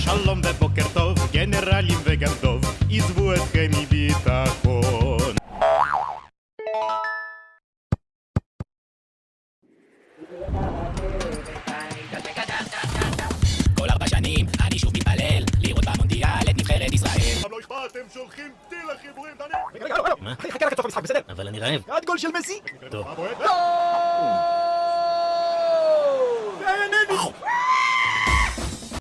שלום ובוקר טוב, גנרלים וגם דוב, עזבו אתכם מביטחון. כל 4 שנים אני שוב מתפלל לראות במונדיאל את נבחרת ישראל. אבל לא אכפת, הם שולחים טיל לחיבורים, דני! רגע, מה? חכה רק לסוף המשחק, בסדר? אבל אני רעב. עד גול של מסי? טוב. מה בועט? ואינני!